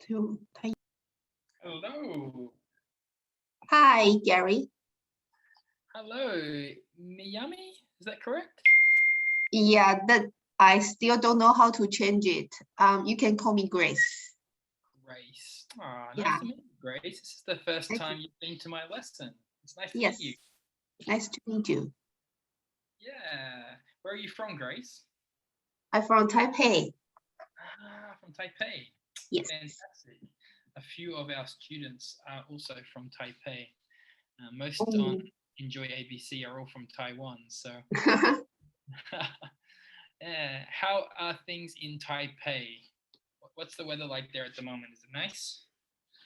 to Hello. Hi, Gary. Hello. Miyami? Is that correct? Yeah, that I still don't know how to change it. You can call me Grace. Grace. Ah, nice Yeah, to meet you, Grace. This is the first thank time you. you've been to my lesson. It's nice to meet you. Yes, nice to meet you. Yeah. Where are you from, Grace? I'm from Taipei. Ah, from Taipei. Yes. Fantastic. A few of our students are also from Taipei. Most on Oh. Enjoy ABC are all from Taiwan. So, yeah. How are things in Taipei? What's the weather like there at the moment? Is it nice?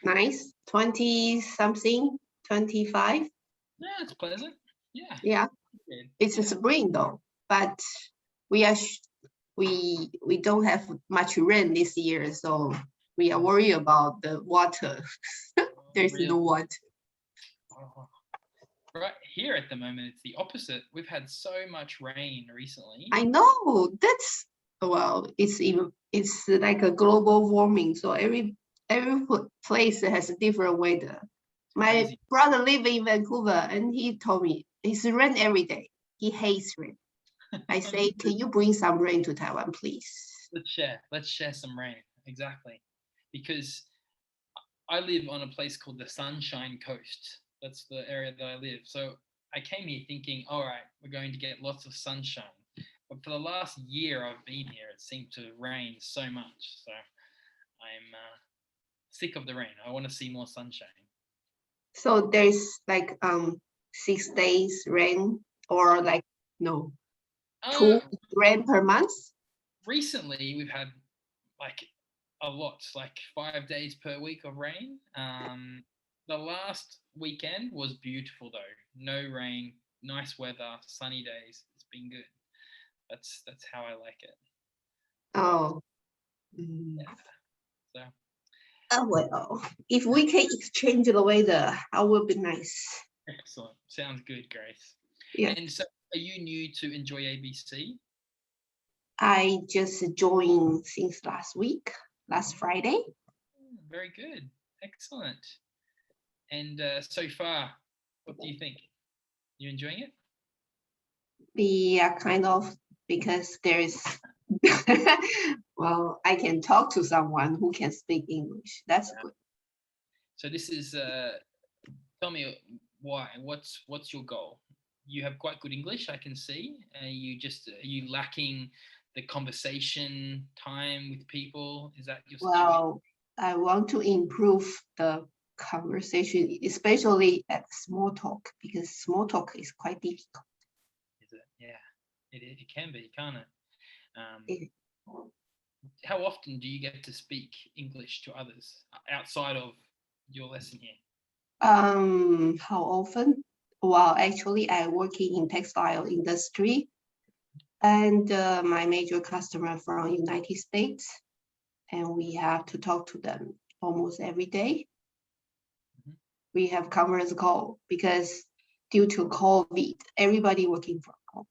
Nice. 20 something, 25. Yeah, it's pleasant. Yeah. Yeah, Good. it's a Yeah. spring though, but we are we don't have much rain this year, so we are worried about the water. Oh, There's really? no water. Oh. Right here at the moment, it's the opposite. We've had so much rain recently. I know that's well, it's like a global warming, so every place has a different weather. It's My crazy. brother live in Vancouver, and he told me it's rain every day. He hates rain. I say, can you bring some rain to Taiwan, please? Let's share. Let's share some rain. Exactly. Because I live on a place called the Sunshine Coast. That's the area that I live. So I came here thinking, all right, we're going to get lots of sunshine. But for the last year I've been here, it seemed to rain so much. So I'm sick of the rain. I want to see more sunshine. So there's like 6 days rain or like no Uh, 2 rain per month. Recently we've had like a lot, like 5 days per week of rain. The last weekend was beautiful though. No rain, nice weather, sunny days. It's been good. That's how I like it. Oh. Mm. Yeah. So Oh well, if we can exchange the weather, that would be nice. excellent. Sounds good, Grace. Yes, And so, are you new to Enjoy ABC? I just joined since last Friday. Very good. Excellent. And so far, what do you think? You enjoying it? Yeah, kind of, because there's well, I can talk to someone who can speak English. That's Yeah. good. So this is tell me why. What's your goal? You have quite good English, I can see. Are you lacking the conversation time with people? Is that your situation? Well, I want to improve the conversation, especially at small talk, because small talk is quite difficult. Is it? Yeah, it can be, can't it? Um, Eh, how often do you get to speak English to others outside of your lesson here? How often? Well, actually, I working in textile industry, and my major customer from United States, and we have to talk to them almost every day. Mhm. We have conference call because due to COVID, everybody working from home.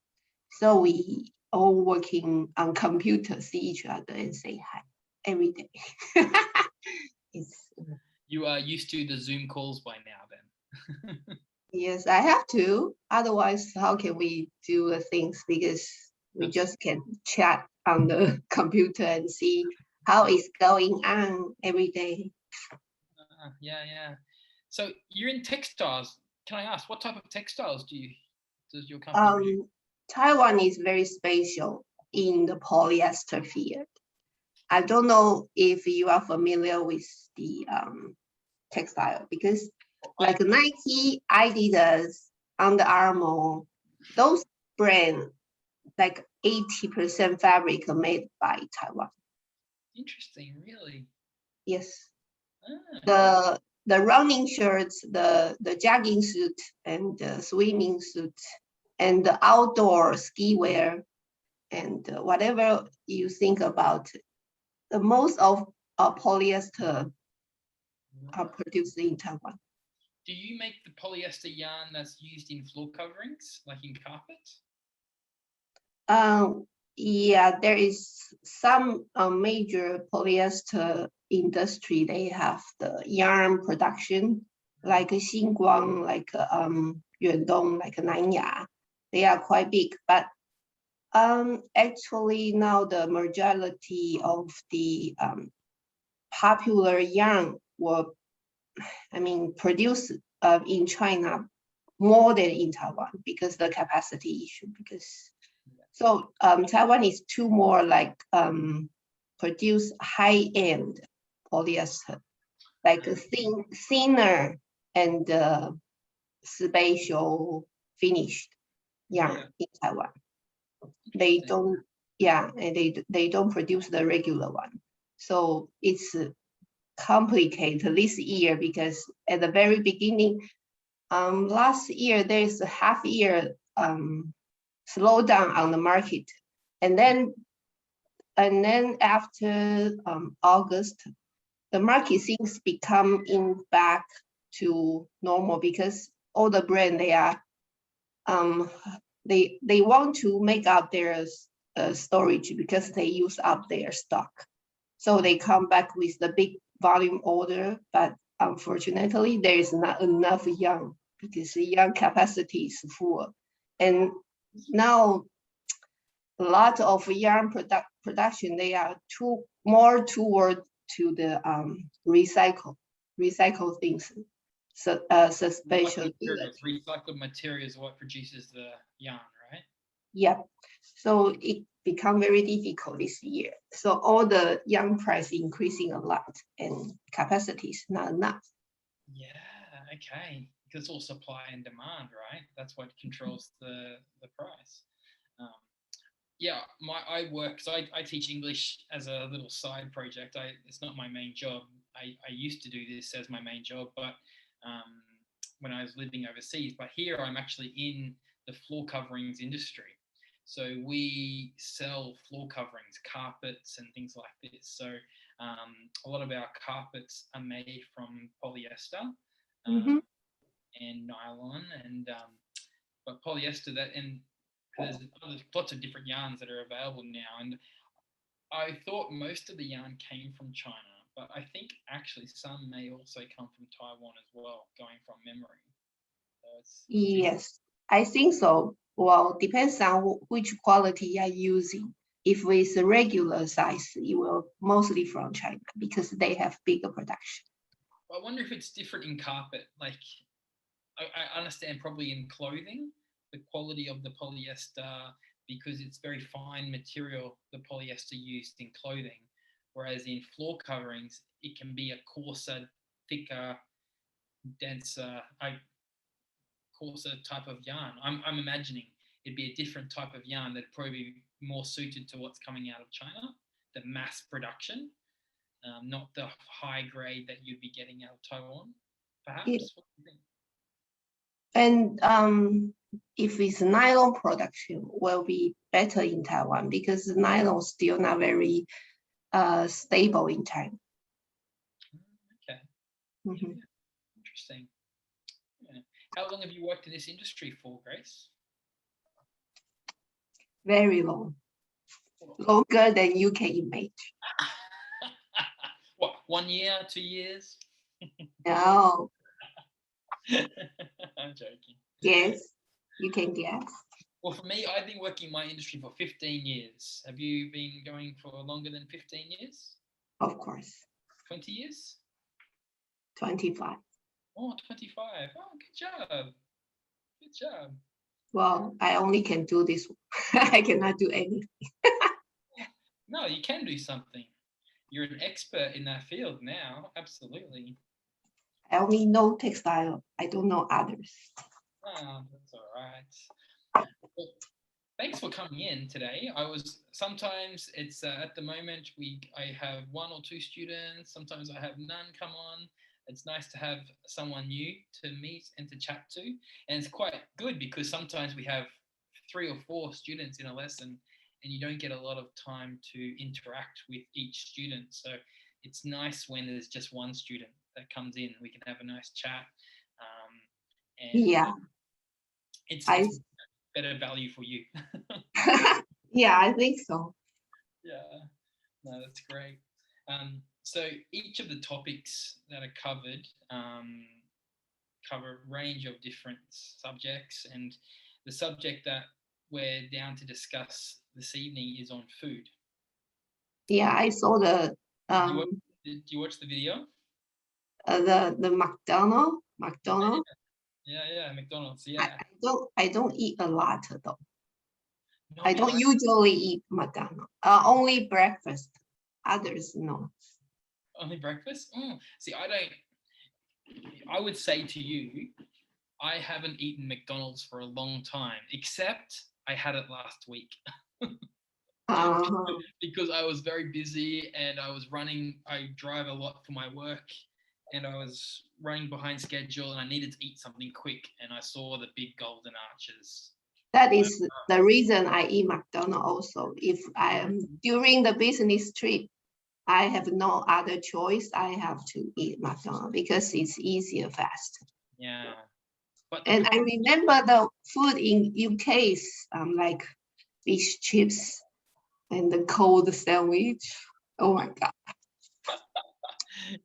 So we all working on computer, see each other and say hi every day. It's You are used to the Zoom calls by now, then. yes, I have to. Otherwise, how can we do the things? Because we That's just can chat on the computer and see how it's going on every day. yeah, yeah. So you're in textiles. Can I ask what type of textiles does your company produce? Taiwan is very special in the polyester field. I don't know if you are familiar with the textile, because I like Nike, Adidas, Under Armour, those brand like 80% fabric are made by Taiwan. interesting, really. Yes, Ah, the running shirts, the jogging suit, and the swimming suit, and the outdoor ski wear, and whatever you think about, the most of polyester are right. produced in Taiwan. Do you make the polyester yarn that's used in floor coverings, like in carpets? Yeah, there is some major polyester industry. They have the yarn production, like Xinguang, like Yuandong, like Nanya. They are quite big, but actually now the majority of the popular yarn were, produced in China more than in Taiwan because the capacity issue. So Taiwan is too more like produce high-end polyester, like a thinner and special finished yarn in Taiwan. They don't, and they don't produce the regular one. So it's complicated this year because at the very beginning, last year there's a half year slowdown on the market, and then after August, the market seems become back to normal because all the brand they are they want to make up their storage because they use up their stock, so they come back with the big volume order, but unfortunately there is not enough yarn because the yarn capacity is full, and now a lot of yarn production they are more toward to the recycle things, so suspension. Recycled material is what produces the yarn, right? Yep. So it become very difficult this year. So all the yarn price increasing a lot and capacity is not enough. Yeah, okay. Because it's all supply and demand, right? That's what controls the price. I work, so I teach English as a little side project. It's not my main job. I used to do this as my main job, but when I was living overseas. But here I'm actually in the floor coverings industry. So we sell floor coverings, carpets and things like this. So a lot of our carpets are made from polyester and nylon, and but polyester there's lots of different yarns that are available now. And I thought most of the yarn came from China, but I think actually some may also come from Taiwan as well, going from memory. So yes, I think so. Well, depends on which quality you're using. If it's a regular size, it will mostly from China because they have bigger production. I wonder if it's different in carpet. Like I understand probably in clothing, the quality of the polyester, because it's very fine material, the polyester used in clothing, whereas in floor coverings, it can be a coarser, thicker, denser, coarser type of yarn. I'm imagining it'd be a different type of yarn that'd probably be more suited to what's coming out of China, the mass production, not the high grade that you'd be getting out of Taiwan, perhaps? Yeah. What do you think? And if it's nylon production, will be better in Taiwan because nylon is still not very stable in China. Okay. Mm-hmm. Yeah. Interesting. Yeah. How long have you worked in this industry for, Grace? Very long. Longer than you can imagine. What, 1 year, 2 years? No. I'm joking. Yes, you can guess. Well, for me, I've been working in my industry for 15 years. Have you been going for longer than 15 years? Of course. 20 years? 25. Oh, 25. Oh, good job. Good job. Well, I only can do this. I cannot do anything. No, you can do something. You're an expert in that field now. Absolutely. I only know textile. I don't know others. Oh, that's all right. Well, thanks for coming in today. Sometimes it's at the moment I have 1 or 2 students. Sometimes I have none come on. It's nice to have someone new to meet and to chat to. And it's quite good because sometimes we have 3 or 4 students in a lesson and you don't get a lot of time to interact with each student. So it's nice when there's just one student that comes in. We can have a nice chat. And yeah. it's better value for you. Yeah, I think so. Yeah, no, that's great. So each of the topics that are covered cover a range of different subjects, and the subject that we're down to discuss this evening is on food. Yeah, I saw Did you watch, did you watch the video? the McDonald. Yeah, McDonald's. I, Yeah, I don't eat a lot though. not I me don't either. usually eat McDonald. Only breakfast. Others no. Only breakfast. See, I don't. I would say to you, I haven't eaten McDonald's for a long time, except I had it last week. Uh, Because I was very busy and I was running. I drive a lot for my work, and I was running behind schedule, and I needed to eat something quick. And I saw the big golden arches. that is the reason I eat McDonald also. If I am during the business trip, I have no other choice. I have to eat McDonald because it's easier, fast. Yeah, but the And I problem. remember the food in UK is like fish chips and the cold sandwich. Oh my God.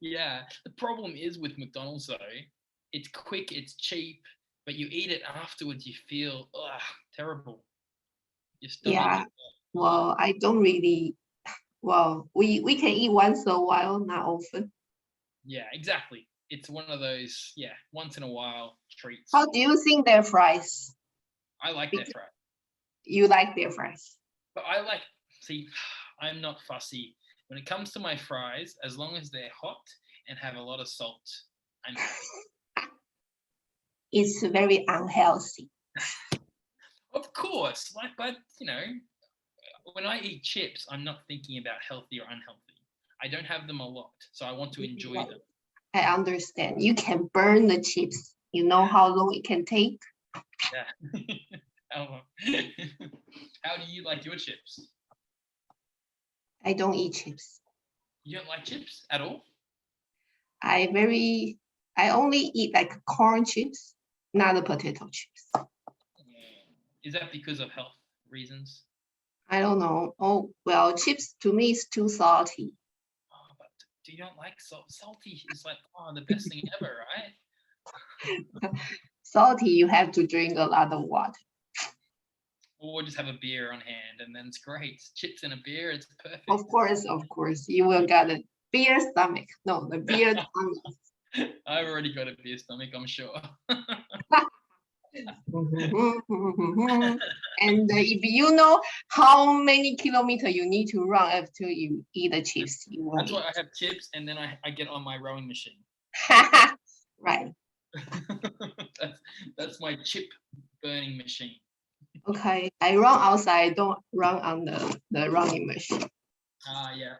Yeah, the problem is with McDonald's though, it's quick, it's cheap, but you eat it afterwards, you feel terrible. Your stomach. Yeah. Well, I don't really, well, we can eat once a while, not often. Yeah, exactly. It's one of those, yeah, once in a while treats. How do you think their fries? I like their fries, You like their fries? but I like. See, I'm not fussy when it comes to my fries. As long as they're hot and have a lot of salt, I'm happy. It's very unhealthy. Of course, like, but when I eat chips, I'm not thinking about healthy or unhealthy. I don't have them a lot, so I want to enjoy them. I understand. You can burn the chips. You know how long it can take? Yeah. How how do you like your chips? I don't eat chips. You don't like chips at all? I only eat like corn chips, not the potato chips. Is that because of health reasons? I don't know. Oh, well, chips to me is too salty. Oh, but do you don't like salty? Is like the best thing ever, right? Salty, you have to drink a lot of water. Or just have a beer on hand, and then it's great. Chips and a beer, it's perfect. Of course, you will get a beer stomach. No, the beer tummy. I've already got a beer stomach, I'm sure. And if you know how many kilometers you need to run after you eat the chips, you won't That's why I have chips, and then I get on my rowing machine. Right. That's my chip burning machine. Okay, I run outside. I don't run on the running machine. Yeah,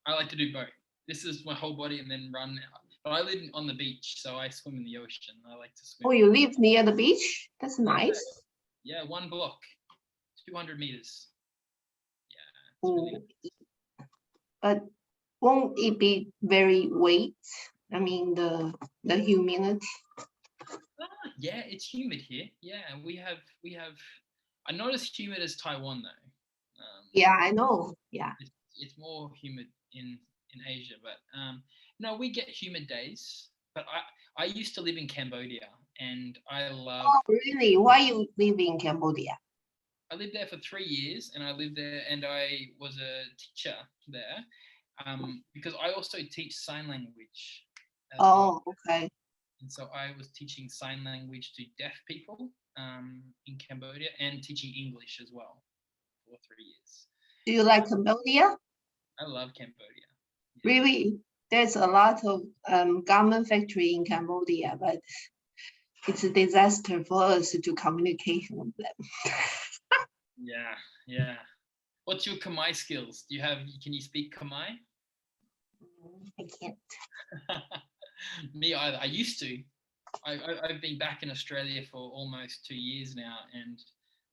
I like to do both. This is my whole body, and then run. But I live on the beach, so I swim in the ocean. I like to swim. Oh, you live near the beach? That's nice. Yeah, 1 block, 200 meters. Yeah. Really but won't it be very wet? I mean the humidity. Yeah, it's humid here. Yeah, we have. Not as humid as Taiwan though. Yeah, I know. Yeah. It's more humid in Asia, but no, we get humid days. But I used to live in Cambodia, and I love. Oh, really? Why you live in Cambodia? I lived there for 3 years, and I lived there, and I was a teacher there, because I also teach sign language. Oh, okay. And so I was teaching sign language to deaf people in Cambodia, and teaching English as well for 3 years. Do you like Cambodia? I love Cambodia. Yeah. Really? There's a lot of garment factory in Cambodia, but it's a disaster for us to communicate with them. Yeah. What's your Khmer skills? Can you speak Khmer? I can't. Me either. I used to. I've been back in Australia for almost 2 years now, and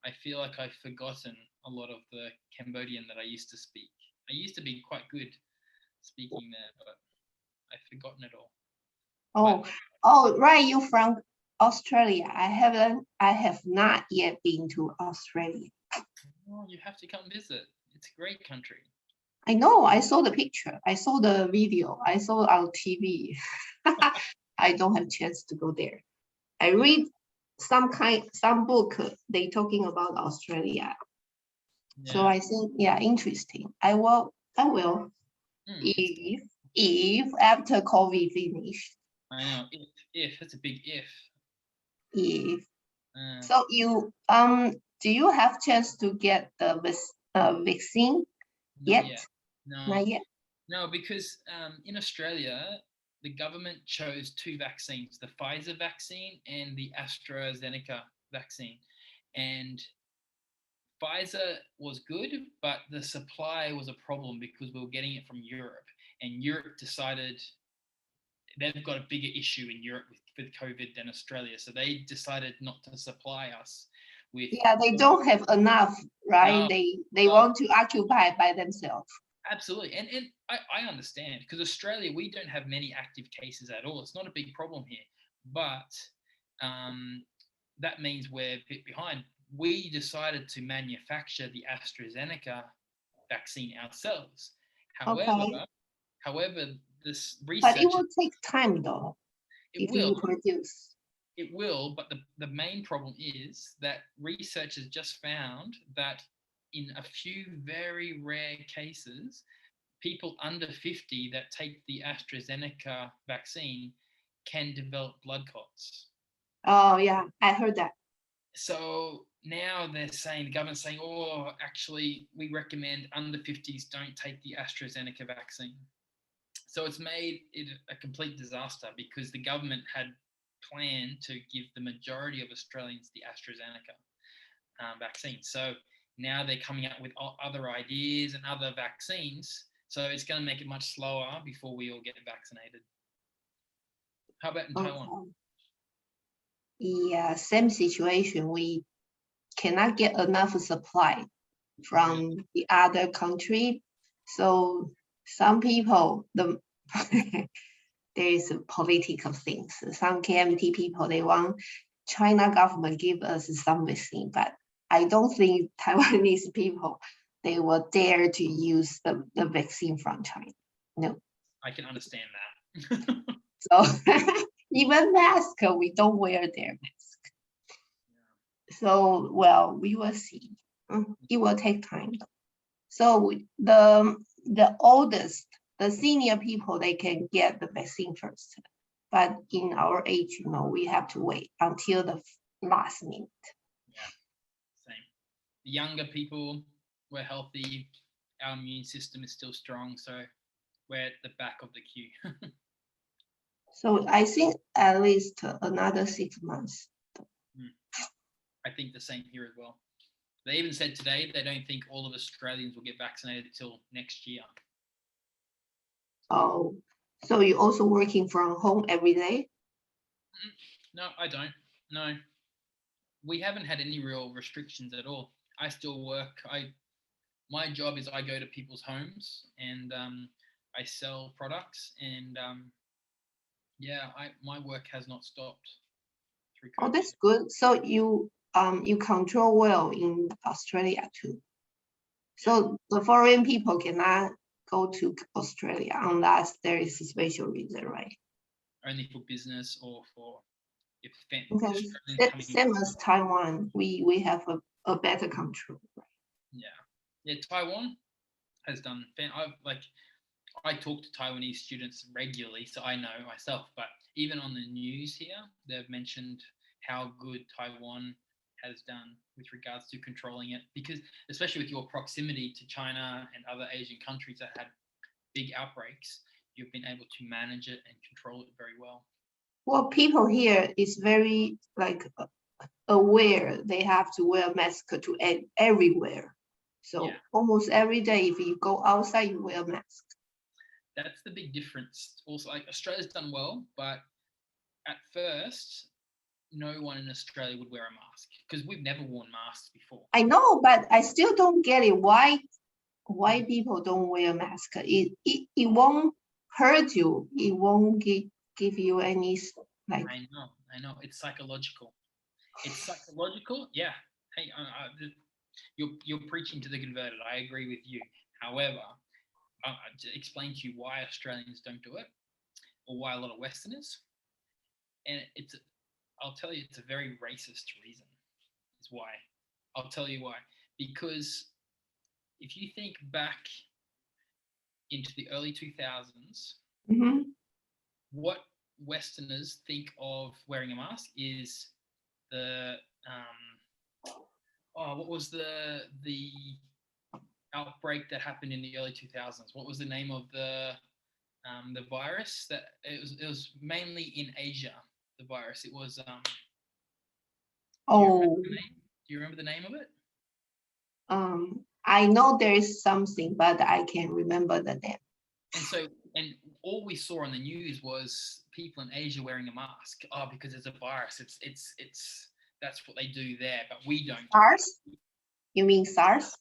I feel like I've forgotten a lot of the Cambodian that I used to speak. I used to be quite good speaking there, but I've forgotten it all. Right, you from Australia. I have not yet been to Australia. Oh, you have to come visit. It's a great country. I know, I saw the picture, I saw the video, I saw on TV. I don't have chance to go there. I read some book, they talking about Australia. So Yeah. I think, yeah, interesting. I will, if after COVID finish, I know. If it's a big if. if. Uh, So you, do you have chance to get the vaccine Not yet? yet. No. Not yet. No, because in Australia, the government chose two vaccines, the Pfizer vaccine and the AstraZeneca vaccine. And Pfizer was good, but the supply was a problem because we were getting it from Europe. And Europe decided they've got a bigger issue in Europe with COVID than Australia. So they decided not to supply us with. Yeah, they don't have enough, right? No, They want to occupy by themselves. absolutely. And I understand because Australia, we don't have many active cases at all. It's not a big problem here. But that means we're a bit behind. We decided to manufacture the AstraZeneca vaccine ourselves. However, Okay. however, this But it research, will take time though, it if you will, produce. it will, but the main problem is that researchers just found that in a few very rare cases, people under 50 that take the AstraZeneca vaccine can develop blood clots. Oh yeah, I heard that. So now they're saying, the government's saying, oh, actually, we recommend under 50s don't take the AstraZeneca vaccine. So it's made it a complete disaster because the government had planned to give the majority of Australians the AstraZeneca vaccine. So now they're coming up with other ideas and other vaccines. So it's going to make it much slower before we all get vaccinated. How about in Taiwan? Yeah, same situation. We cannot get enough supply from the other country. So some people, there is political things. Some KMT people, they want China government give us some vaccine, but I don't think Taiwanese people, they will dare to use the vaccine from China. No. I can understand that. So even mask, we don't wear their mask. So, well, we will see. It will take time. So the oldest, the senior people, they can get the vaccine first. But in our age, we have to wait until the last minute. Yeah, same. The younger people, we're healthy. Our immune system is still strong, so we're at the back of the queue. So I think at least another 6 months. I think the same here as well. They even said today they don't think all of Australians will get vaccinated till next year. Oh, so you're also working from home every day? No, I don't. No. We haven't had any real restrictions at all. I still work. My job is I go to people's homes and I sell products and my work has not stopped through COVID. Oh, that's good. So you control well in Australia too. So the foreign people cannot go to Australia unless there is a special reason, right? Only for business or for if Okay. Same as Taiwan, we have a better control. Yeah. Taiwan has done. I talk to Taiwanese students regularly, so I know myself. But even on the news here, they've mentioned how good Taiwan has done with regards to controlling it, because especially with your proximity to China and other Asian countries that had big outbreaks, you've been able to manage it and control it very well. Well, people here is very aware they have to wear a mask to everywhere. So almost every day, if you go outside, you wear a mask. That's the big difference. Also, Australia's done well, but at first, no one in Australia would wear a mask because we've never worn masks before. I know, but I still don't get it. Why people don't wear a mask? It won't hurt you. It won't give you any I know. It's psychological. Yeah. Hey, you're preaching to the converted. I agree with you. However, to explain to you why Australians don't do it, or why a lot of Westerners, and I'll tell you, it's a very racist reason. Is why. I'll tell you why. Because if you think back into the early 2000s, Mhm. what Westerners think of wearing a mask is the what was the outbreak that happened in the early 2000s? What was the name of the virus? That it was mainly in Asia. The virus. It was. Oh, Do you remember the name of it? I know there is something, but I can't remember the name. And all we saw on the news was people in Asia wearing a mask. Oh, because it's a virus. It's that's what they do there, but we don't. SARS? You mean SARS?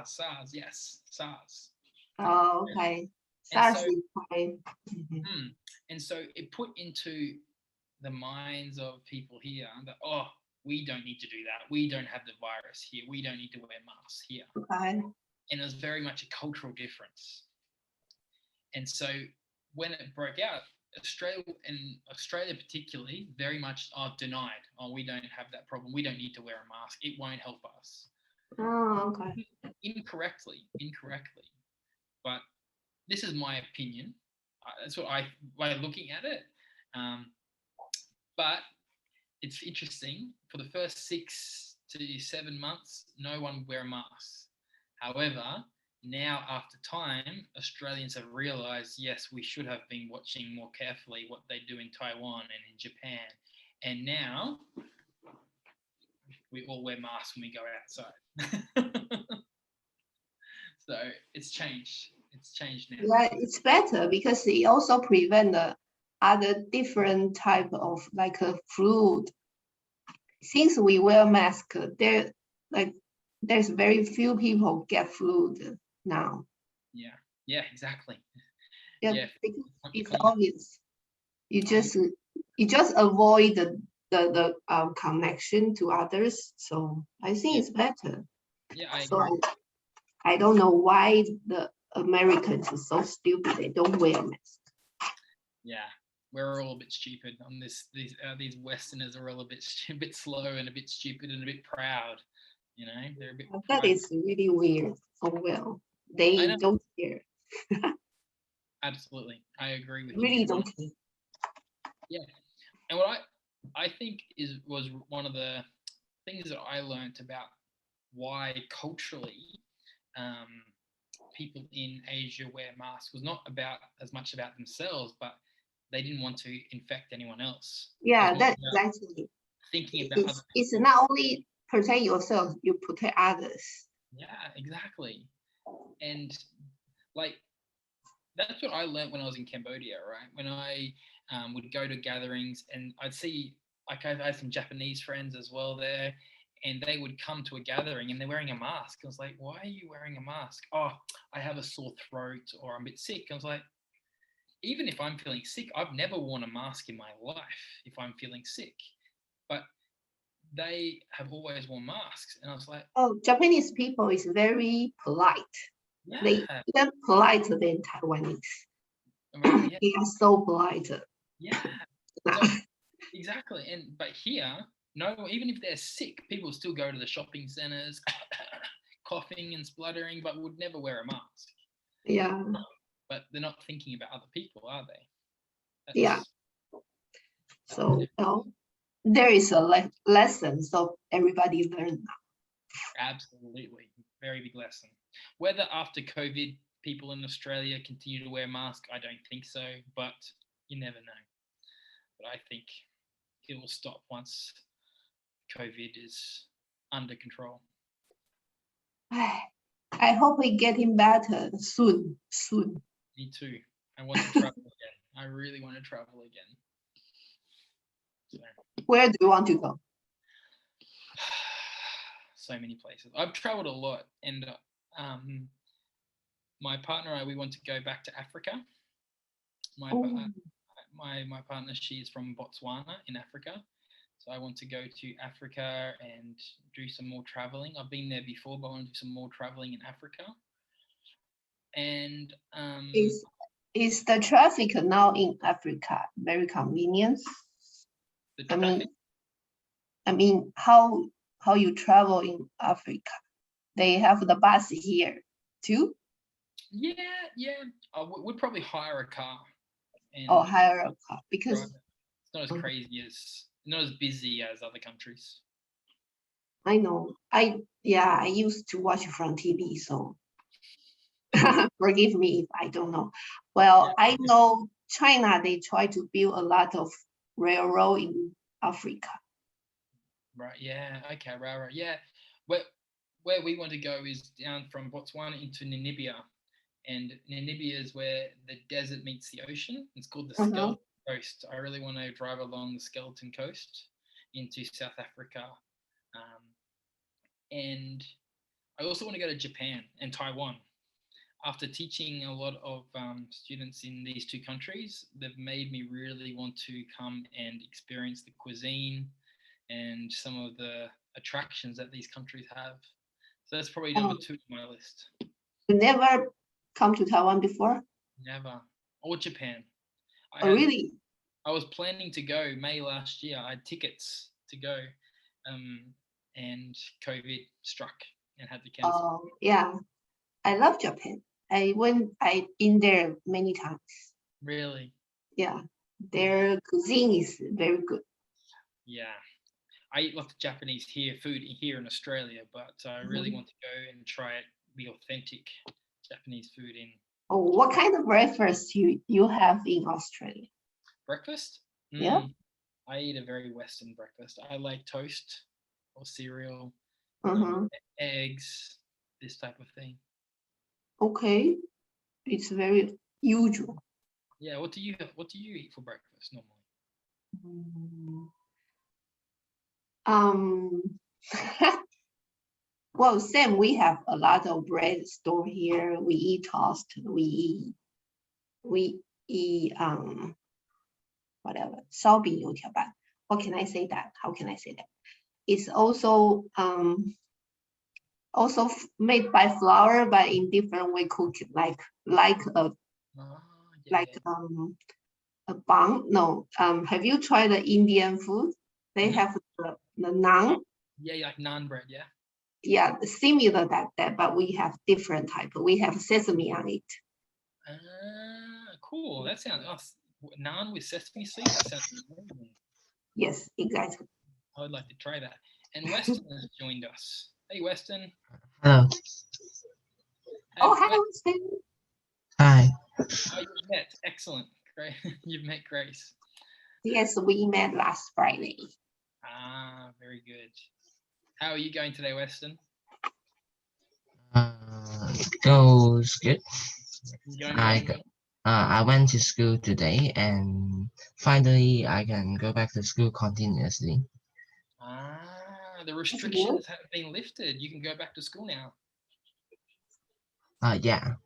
SARS, yes, SARS. Oh, okay. And SARS so, is fine. Mhm. and so it put into the minds of people here that, oh, we don't need to do that. We don't have the virus here. We don't need to wear masks here. Okay. And it was very much a cultural difference. And so when it broke out, Australia particularly, very much denied. Oh, we don't have that problem. We don't need to wear a mask. It won't help us. Oh, okay. Incorrectly. But this is my opinion. That's what by looking at it. But it's interesting. For the first 6 to 7 months, no one would wear a mask. However, now after time, Australians have realised, yes, we should have been watching more carefully what they do in Taiwan and in Japan. And now we all wear masks when we go outside. So it's changed. It's changed now. Yeah, it's better because it also prevent the other different type of like a flu. Since we wear mask, there's very few people get flu now. Yeah, exactly. Yeah, because it's Common. obvious. You just avoid the connection to others. So I think it's better. Yeah, I So agree. I don't know why the Americans are so stupid. They don't wear masks. Yeah, we're all a bit stupid on this. These Westerners are all a bit slow and a bit stupid and a bit proud. You know, they're a bit. That is really weird. Oh well, they don't care. Absolutely, I agree with you. Really don't care. Yeah, and what I think was one of the things that I learned about why culturally people in Asia wear masks was not about as much about themselves, but they didn't want to infect anyone else. Yeah, that's exactly. Thinking about other people. It's not only protect yourself, you protect others. Yeah, exactly. And like that's what I learned when I was in Cambodia, right? When I would go to gatherings and I'd see, like I had some Japanese friends as well there, and they would come to a gathering and they're wearing a mask. I was like, why are you wearing a mask? Oh, I have a sore throat or I'm a bit sick. I was like, even if I'm feeling sick, I've never worn a mask in my life if I'm feeling sick. But they have always worn masks. And I was like, oh, Japanese people is very polite. Yeah. They are politer than Taiwanese. Yeah. They are so polite. Yeah. So, exactly. But here, no, even if they're sick, people still go to the shopping centers, coughing and spluttering, but would never wear a mask. Yeah. But they're not thinking about other people, are they? Yeah. So there is a lesson, so everybody learn now. Absolutely. Very big lesson. Whether after COVID people in Australia continue to wear masks, I don't think so, but you never know. But I think it will stop once COVID is under control. I hope we getting better soon. Me too. I want to travel again. I really want to travel again. So. Where do you want to go? So many places. I've traveled a lot, and my partner and I, we want to go back to Africa. My partner, she is from Botswana in Africa, So I want to go to Africa and do some more traveling. I've been there before, but I want to do some more traveling in Africa. And Is is the traffic now in Africa very convenient? the I traffic, mean, how you travel in Africa? They have the bus here too, yeah, I would probably hire a car and or hire a car drive because it. It's not as crazy as, not as busy as other countries. I know I used to watch from TV, so forgive me if I don't know. Well, I know China, they try to build a lot of railroad in Africa. Right. Yeah. Okay. Right. Yeah. Where we want to go is down from Botswana into Namibia, and Namibia is where the desert meets the ocean. It's called the Skeleton Coast. I really want to drive along the Skeleton Coast into South Africa, and I also want to go to Japan and Taiwan. After teaching a lot of students in these two countries, they've made me really want to come and experience the cuisine and some of the attractions that these countries have. So that's probably number 2 on my list. You never come to Taiwan before? Never. Or Japan. Really? I was planning to go May last year. I had tickets to go, and COVID struck and had to cancel. Oh, yeah. I love Japan. I've been there many times. Really? Yeah. Their cuisine is very good. Yeah. I eat lots of Japanese food here in Australia, but I really want to go and try the authentic Japanese food in. Oh, what kind of breakfast you have in Australia? Breakfast? Yeah. I eat a very Western breakfast. I like toast or cereal, eggs, this type of thing. Okay, it's very usual. Yeah. What do you eat for breakfast normally? Well, Sam, we have a lot of bread store here. We eat toast. We eat whatever. 烧饼油条饭. What can I say that? How can I say that? It's also made by flour, but in different way cooked, like a bun. No, have you tried the Indian food? They have the naan. Yeah, like naan bread. Yeah. Yeah, similar that, but we have different type. We have sesame on it. Cool. That sounds naan with sesame seeds. That sounds amazing. Yes, exactly. I would like to try that. And Weston has joined us. Hey, Weston. Hello. Oh, hi, Weston. Hi. Oh, you've met. Excellent. Great. You've met Grace. Yes, we met last Friday. Very good. How are you going today, Weston? Goes good. I went to school today, and finally I can go back to school continuously. The restrictions have been lifted. You can go back to school now. Yeah.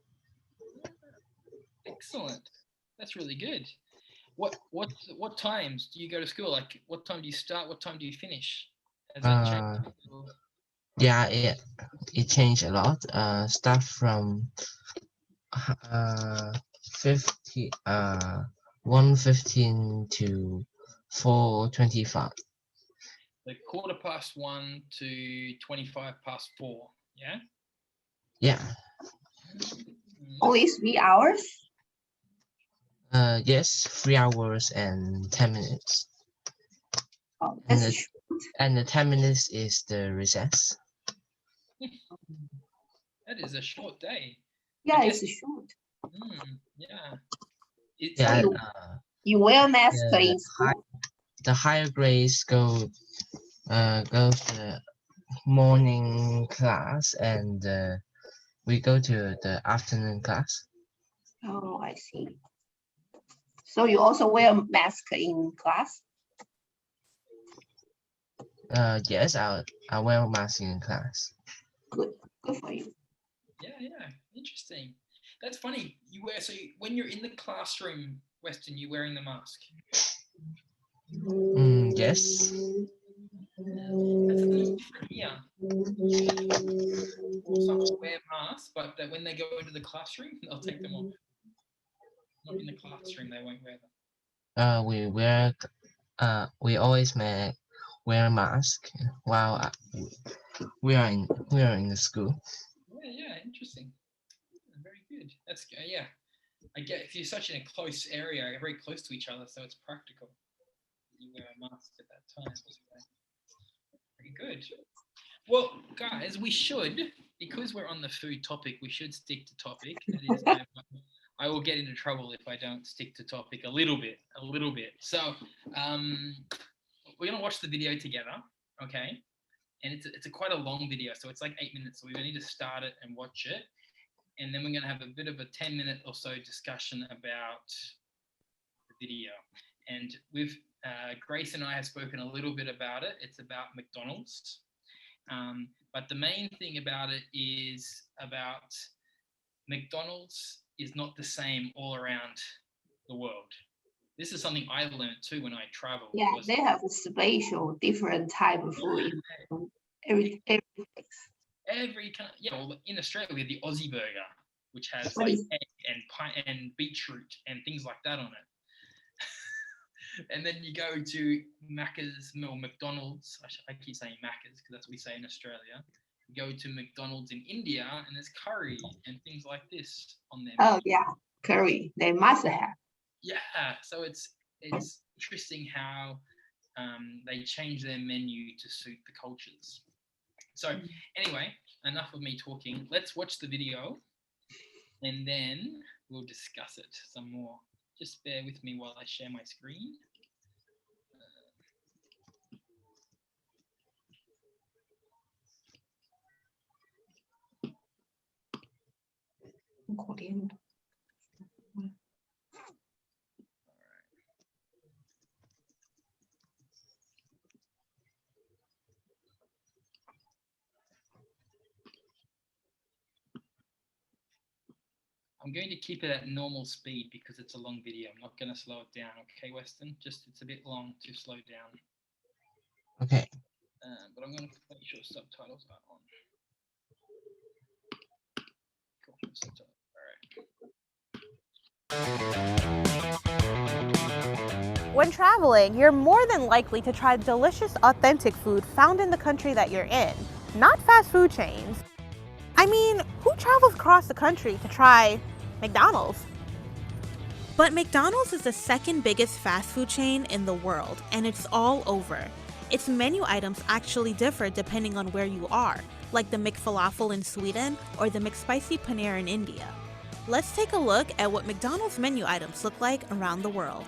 Excellent. That's really good. What times do you go to school? Like, what time do you start? What time do you finish? Has that changed? Yeah, it changed a lot. Start from 1:15 to 4:25. Like 1:15 to 4:25. Yeah. Yeah. Only 3 hours? Yes, 3 hours and 10 minutes. Oh, that's short. And the 10 minutes is the recess. That is a short day. Yeah, it's short. Yeah. You wear mask in school? The higher grades go to morning class, and we go to the afternoon class. Oh, I see. So you also wear a mask in class? Yes, I wear a mask in class. Good for you. Yeah, interesting. That's funny. When you're in the classroom, Weston, you're wearing the mask. Yes. That's different here. Some will wear masks, but when they go into the classroom, they'll take them off. Not in the classroom, they won't wear them. We always wear mask while we are in the school. Yeah, interesting. Very good. That's good. Yeah. I get if you're such in a close area, very close to each other, so it's practical. You wear a mask at that time. Very good. Well, guys, we should, because we're on the food topic, we should stick to topic. I will get into trouble if I don't stick to topic a little bit. So we're gonna watch the video together, okay? And it's quite a long video, so it's like 8 minutes. So we need to start it and watch it, and then we're gonna have a bit of a 10-minute or so discussion about the video. And with Grace and I have spoken a little bit about it. It's about McDonald's, but the main thing about it is about McDonald's is not the same all around the world. This is something I learned too when I traveled. Yeah, they have a special different type of food in every place. Every kind of, well, in Australia we have the Aussie burger, which has like egg and beetroot and things like that on it. And then you go to Macca's or McDonald's. I keep saying Macca's because that's what we say in Australia. You go to McDonald's in India and there's curry and things like this on there. Oh yeah, curry. They must have. Yeah, so it's interesting how they change their menu to suit the cultures. So anyway, enough of me talking. Let's watch the video and then we'll discuss it some more. Just bear with me while I share my screen. I'm going to keep it at normal speed because it's a long video. I'm not going to slow it down. Okay, Weston? Just it's a bit long to slow down. Okay. But I'm going to make sure subtitles are on. Cool. Subtitles. All right. When traveling, you're more than likely to try delicious, authentic food found in the country that you're in, not fast food chains. I mean, who travels across the country to try McDonald's? But McDonald's is the second biggest fast food chain in the world, and it's all over. Its menu items actually differ depending on where you are, like the McFalafel in Sweden or the McSpicy Paneer in India. Let's take a look at what McDonald's menu items look like around the world.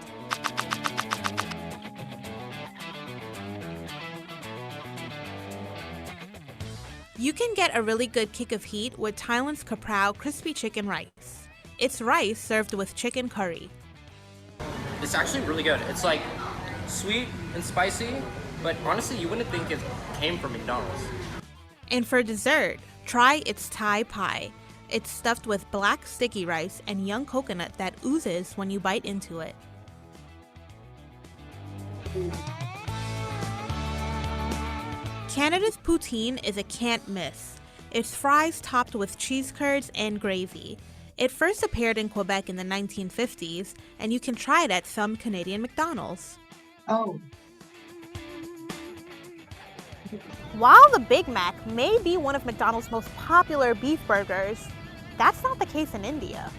You can get a really good kick of heat with Thailand's Kaprao crispy chicken rice. It's rice served with chicken curry. It's actually really good. It's like sweet and spicy, but honestly, you wouldn't think it came from McDonald's. And for dessert, try its Thai pie. It's stuffed with black sticky rice and young coconut that oozes when you bite into it. Canada's poutine is a can't miss. It's fries topped with cheese curds and gravy. It first appeared in Quebec in the 1950s, and you can try it at some Canadian McDonald's. Oh. While the Big Mac may be one of McDonald's most popular beef burgers, that's not the case in India.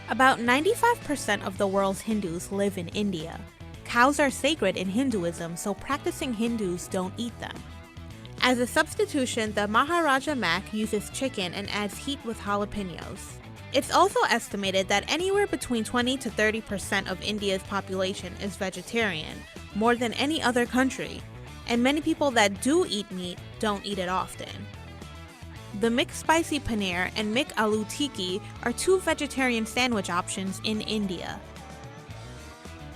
About 95% of the world's Hindus live in India. Cows are sacred in Hinduism, so practicing Hindus don't eat them. As a substitution, the Maharaja Mac uses chicken and adds heat with jalapenos. It's also estimated that anywhere between 20 to 30% of India's population is vegetarian, more than any other country, and many people that do eat meat don't eat it often. The McSpicy Paneer and McAloo Tikki are two vegetarian sandwich options in India.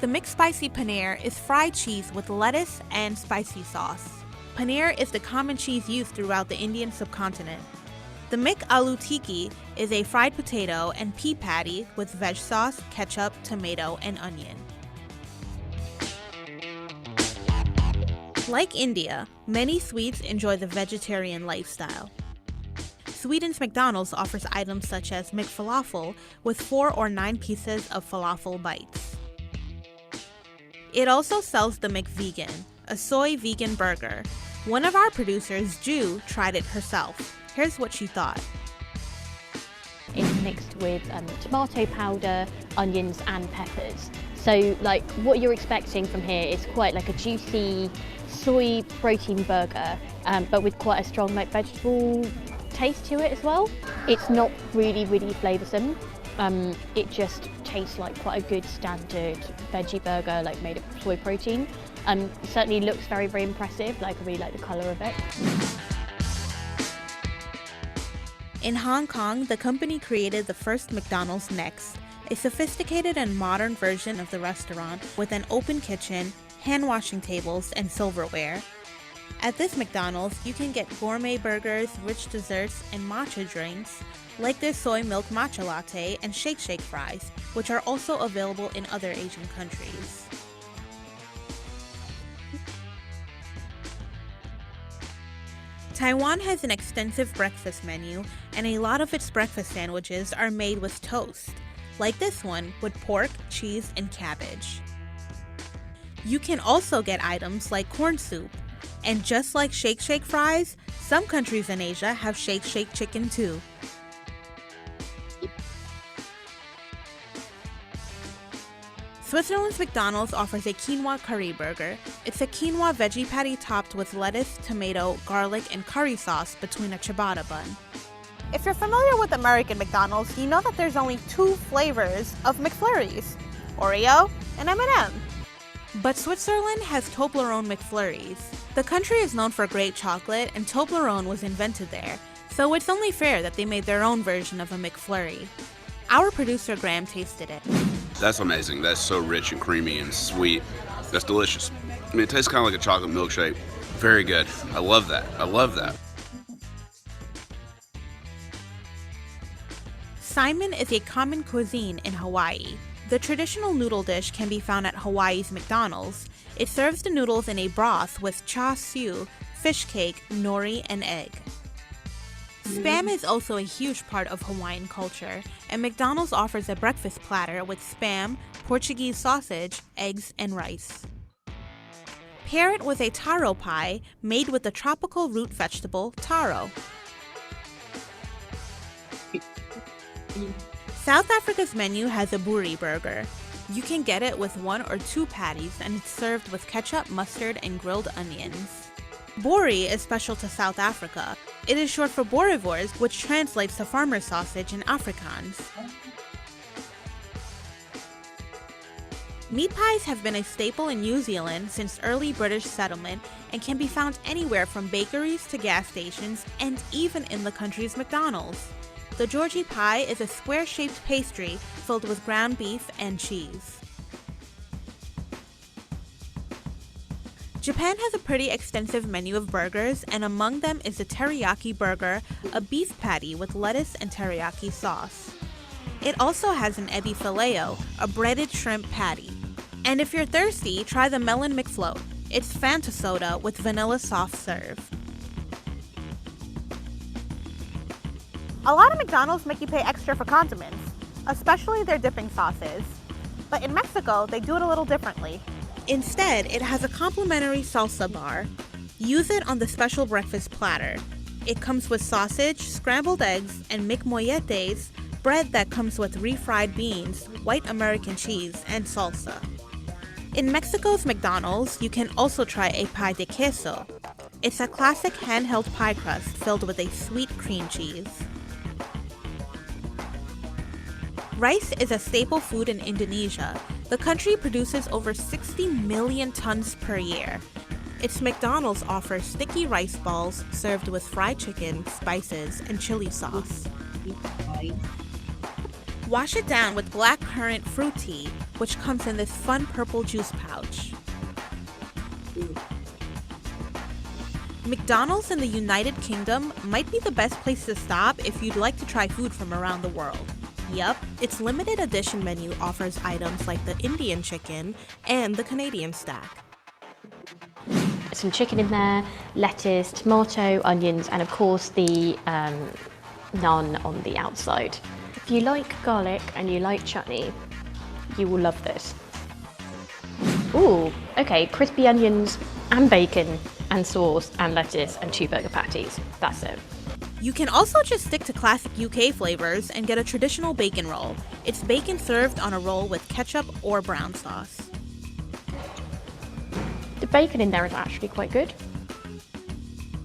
The McSpicy Paneer is fried cheese with lettuce and spicy sauce. Paneer is the common cheese used throughout the Indian subcontinent. The McAloo Tikki is a fried potato and pea patty with veg sauce, ketchup, tomato, and onion. Like India, many Swedes enjoy the vegetarian lifestyle. Sweden's McDonald's offers items such as McFalafel with 4 or 9 pieces of falafel bites. It also sells the McVegan, a soy vegan burger. One of our producers, Ju, tried it herself. Here's what she thought. It's mixed with tomato powder, onions and peppers. So like what you're expecting from here is quite like a juicy soy protein burger, but with quite a strong like vegetable taste to it as well. It's not really flavoursome. It just tastes like quite a good standard veggie burger, like made of soy protein. It certainly looks very impressive. Like I really like the colour of it. In Hong Kong, the company created the first McDonald's Next, a sophisticated and modern version of the restaurant with an open kitchen, hand-washing tables, and silverware. At this McDonald's, you can get gourmet burgers, rich desserts, and matcha drinks, like their soy milk matcha latte and shake fries, which are also available in other Asian countries. Taiwan has an extensive breakfast menu, and a lot of its breakfast sandwiches are made with toast, like this one with pork, cheese, and cabbage. You can also get items like corn soup, and just like shake fries, some countries in Asia have shake chicken too. Switzerland's McDonald's offers a quinoa curry burger. It's a quinoa veggie patty topped with lettuce, tomato, garlic, and curry sauce between a ciabatta bun. If you're familiar with American McDonald's, you know that there's only 2 flavors of McFlurries, Oreo and M&M. But Switzerland has Toblerone McFlurries. The country is known for great chocolate, and Toblerone was invented there, so it's only fair that they made their own version of a McFlurry. Our producer Graham tasted it. That's amazing. That's so rich and creamy and sweet. That's delicious. I mean, it tastes kind of like a chocolate milkshake. Very good. I love that. I love that. Saimin is a common cuisine in Hawaii. The traditional noodle dish can be found at Hawaii's McDonald's. It serves the noodles in a broth with char siu, fish cake, nori, and egg. Spam is also a huge part of Hawaiian culture, and McDonald's offers a breakfast platter with spam, Portuguese sausage, eggs, and rice. Pair it with a taro pie made with the tropical root vegetable taro. South Africa's menu has a buri burger. You can get it with 1 or 2 patties, and it's served with ketchup, mustard, and grilled onions. Bori is special to South Africa. It is short for boerewors, which translates to farmer sausage in Afrikaans. Meat pies have been a staple in New Zealand since early British settlement and can be found anywhere from bakeries to gas stations and even in the country's McDonald's. The Georgie pie is a square-shaped pastry filled with ground beef and cheese. Japan has a pretty extensive menu of burgers, and among them is the teriyaki burger, a beef patty with lettuce and teriyaki sauce. It also has an ebi fileo, a breaded shrimp patty. And if you're thirsty, try the Melon McFloat. It's Fanta soda with vanilla soft serve. A lot of McDonald's make you pay extra for condiments, especially their dipping sauces. But in Mexico, they do it a little differently. Instead, it has a complimentary salsa bar. Use it on the special breakfast platter. It comes with sausage, scrambled eggs, and McMolletes, bread that comes with refried beans, white American cheese, and salsa. In Mexico's McDonald's, you can also try a pie de queso. It's a classic handheld pie crust filled with a sweet cream cheese. Rice is a staple food in Indonesia. The country produces over 60 million tons per year. Its McDonald's offers sticky rice balls served with fried chicken, spices, and chili sauce. Wash it down with blackcurrant fruit tea, which comes in this fun purple juice pouch. McDonald's in the United Kingdom might be the best place to stop if you'd like to try food from around the world. Yup, its limited edition menu offers items like the Indian chicken and the Canadian stack. some chicken in there, lettuce, tomato, onions, and of course the naan on the outside. If you like garlic and you like chutney, you will love this. Ooh, okay, crispy onions and bacon and sauce and lettuce and 2 burger patties. That's it. You can also just stick to classic UK flavors and get a traditional bacon roll. It's bacon served on a roll with ketchup or brown sauce. The bacon in there is actually quite good.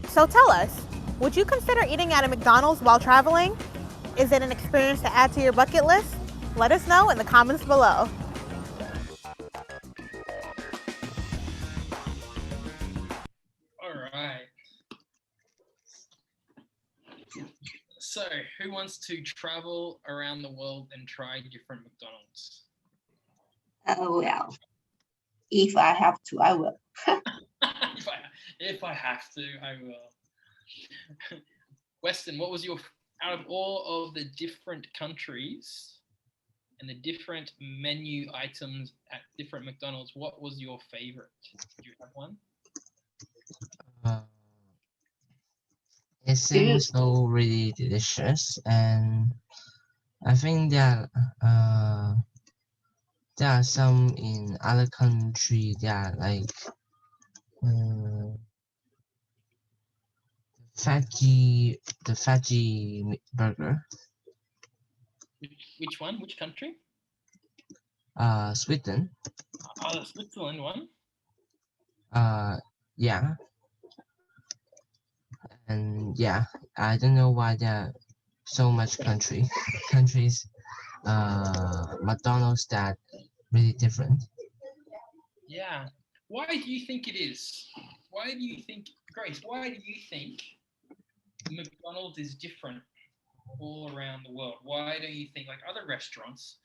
So tell us, would you consider eating at a McDonald's while traveling? Is it an experience to add to your bucket list? Let us know in the comments below. All right. So, who wants to travel around the world and try different McDonald's? Well, if I have to, I will. if I have to, I will. Weston, what was your, out of all of the different countries and the different menu items at different McDonald's, what was your favorite? Do you have one? It seems so really delicious, and I think that there are some in other country that like the veggie burger. Which one? Which country? Sweden. Oh, the Switzerland one. Yeah. And yeah, I don't know why there are so much countries McDonald's that really different. Yeah. Why do you think it is? Why do you think, Grace, why do you think McDonald's is different all around the world? Why don't you think, like other restaurants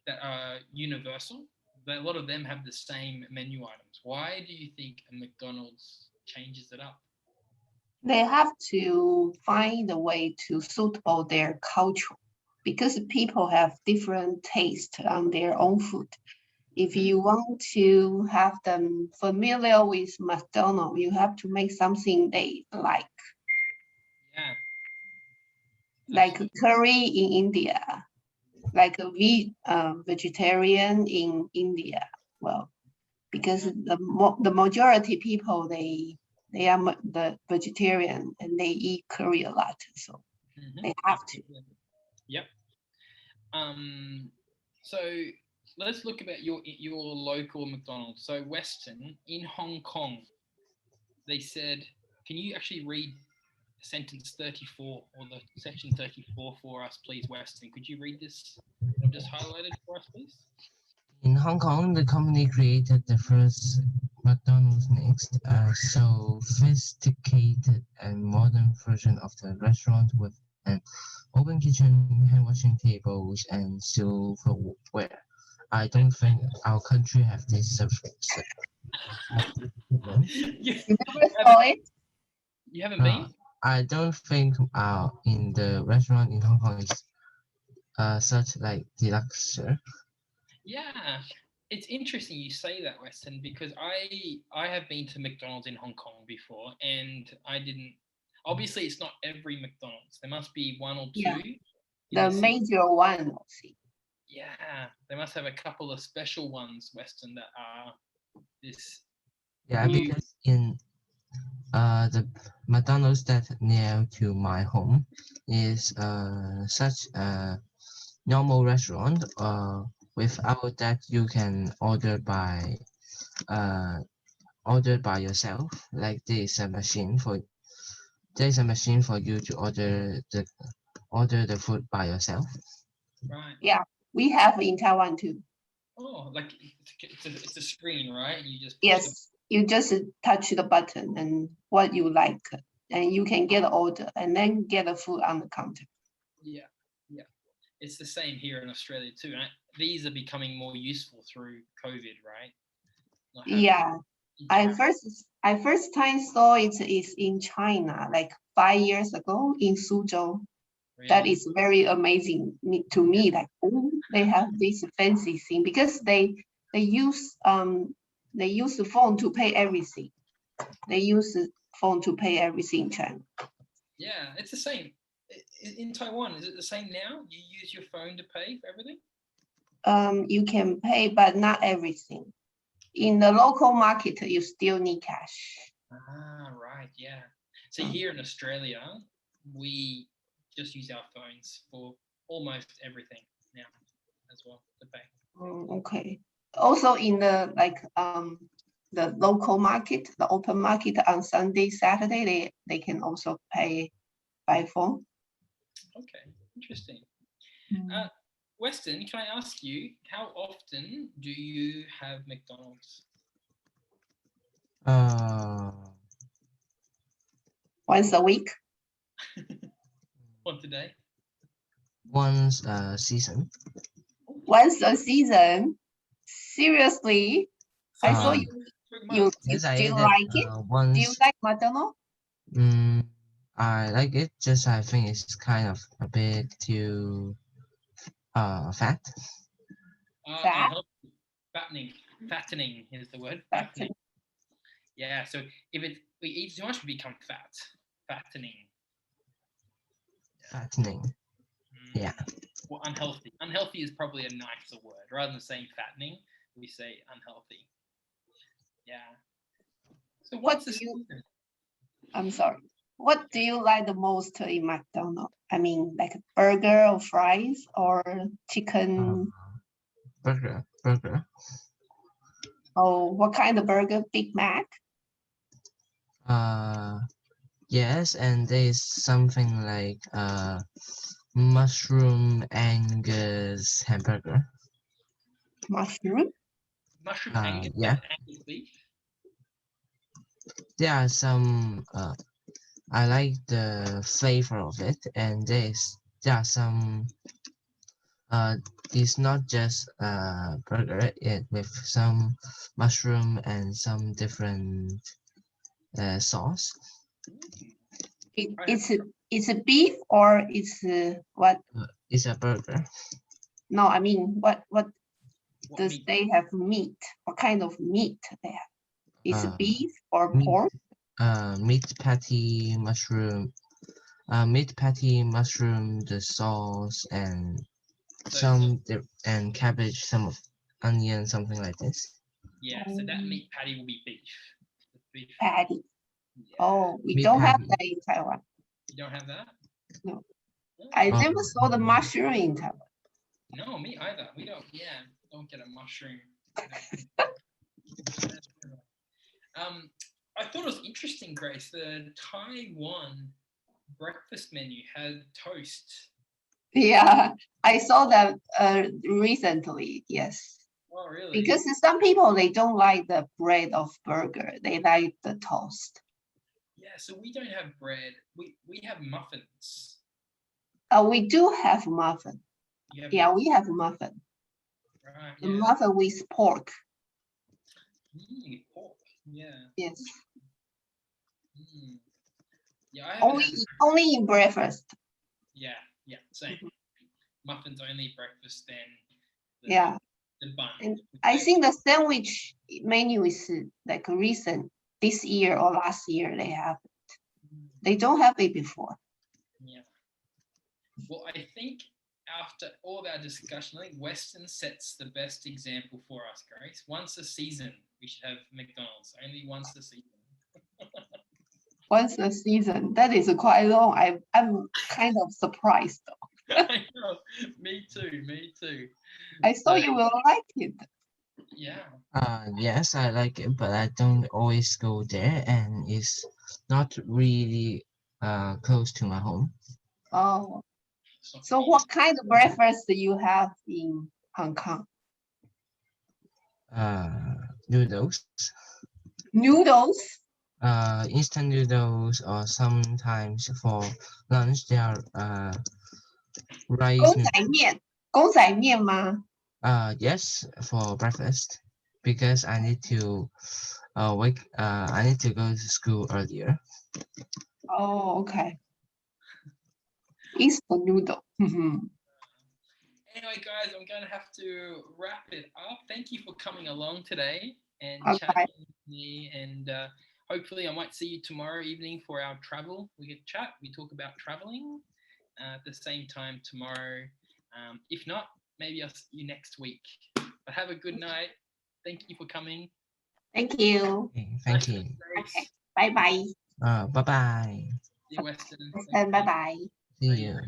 that are universal, that a lot of them have the same menu items? Why do you think a McDonald's changes it up? They have to find a way to suitable their culture because people have different taste on their own food. If you want to have them familiar with McDonald's, you have to make something they like. Yeah. Like curry in India, like a vegetarian in India. Well, because the majority people they are the vegetarian and they eat curry a lot, so they have to. Yep. So let's look about your local McDonald's. So Weston in Hong Kong, they said, can you actually read sentence 34 or the section 34 for us, please, Weston? Could you read this? I've just highlighted for us, please. In Hong Kong, the company created the first McDonald's Next, a sophisticated and modern version of the restaurant with an open kitchen, hand washing tables, and silverware. I don't think our country have this You never saw it? You haven't been? I don't think in the restaurant in Hong Kong is such like deluxe. Yeah, it's interesting you say that, Weston, because I have been to McDonald's in Hong Kong before, and I didn't. Obviously, it's not every McDonald's. There must be one or two. Yeah. in The major one, see. Yeah, they must have a couple of special ones, Weston, that are this. Yeah, because in the McDonald's that near to my home is such a normal restaurant. Without that, you can order by yourself. Like there's a machine for you to order the food by yourself. Right. Yeah, we have in Taiwan too. Oh, like it's a screen, right? You just push Yes, you just touch the button and what you like, and you can get an order and then get the food on the counter. Yeah. It's the same here in Australia too. And these are becoming more useful through COVID, right? Like Yeah, I first time saw it is in China, like 5 years ago in Suzhou. That is very amazing to me. Like, oh, they have this fancy thing because they use the phone to pay everything. they use the phone to pay everything in China. Yeah, it's the same. In Taiwan, is it the same now? You use your phone to pay for everything? You can pay, but not everything. In the local market, you still need cash. Ah, right, yeah. So here in Australia, we just use our phones for almost everything now as well to pay. Okay. Also in the the local market, the open market on Sunday, Saturday, they can also pay by phone. Okay, interesting. Weston, can I ask you, how often do you have McDonald's? Once a week. Once a day? Once a season. Once a season. Seriously? I saw you Yes, I do ate you it, like it? once. Do you like McDonald's? I like it, just I think it's kind of a bit too fat. Fat? Fattening is the word. Fattening. Yeah, so if we eat too much, we become fat. Fattening. Fattening. Yeah. Well, unhealthy. Unhealthy is probably a nicer word. Rather than saying fattening, we say unhealthy. Yeah. So what's the I'm sorry. What do you like the most in McDonald's? I mean, like a burger or fries or chicken? Burger. Oh, what kind of burger? Big Mac? Yes, and there's something like mushroom Angus hamburger. Mushroom? Mushroom Angus? Yeah. Angus beef? There are some I like the flavor of it, and there are some it's not just burger, it with some mushroom and some different sauce. It's a beef or it's what? It's a burger. No, I mean what does meat? they have meat? What kind of meat they have? Is it beef or meat, pork? Meat patty, mushroom, the sauce, and and cabbage, some of onion, something like this. Yeah, so that meat patty will be beef. Beef patty. Yeah. Oh, we Meat don't have patty. that in Taiwan. You don't have that? No. Oh. I never saw the mushroom in Taiwan. No, me either. We don't. Yeah, don't get a mushroom. I thought it was interesting, Grace. The Taiwan breakfast menu had toast. Yeah, I saw that recently. Yes. Oh, really? Because some people they don't like the bread of burger. They like the toast. Yeah, so we don't have bread. We have muffins. We do have muffin. Yeah, we have muffin. Right. The Yeah. muffin with pork. Pork. Yeah. Yes. Yeah. Only in breakfast. Yeah. Same. Muffins only breakfast. Then. Yeah. The bun. And I think the sandwich menu is like recent. This year or last year they have it. They don't have it before. Yeah. Well, I think after all of our discussion, I think Weston sets the best example for us, Grace. Once a season, we should have McDonald's. Only once a season. Once a season. That is quite long. I'm kind of surprised though. I know. Me too. I thought you will like it. Yeah. Yes, I like it, but I don't always go there, and it's not really close to my home. Oh. So what kind of breakfast do you have in Hong Kong? Noodles. Noodles? Instant noodles, or sometimes for lunch there are rice. 公仔面，公仔面吗？ Yes, for breakfast, because I need to I need to go to school earlier. Oh, okay. Instant noodle. Anyway, guys, I'm going to have to wrap it up. Thank you for coming along today and Okay. chatting with me, and hopefully I might see you tomorrow evening for our travel. We get chat. We talk about traveling at the same time tomorrow. If not, maybe I'll see you next week. But have a good night. Thank you for coming. Thank you. Okay, thank you. Grace. Bye bye. Bye bye. See you, Weston. Bye bye. See you.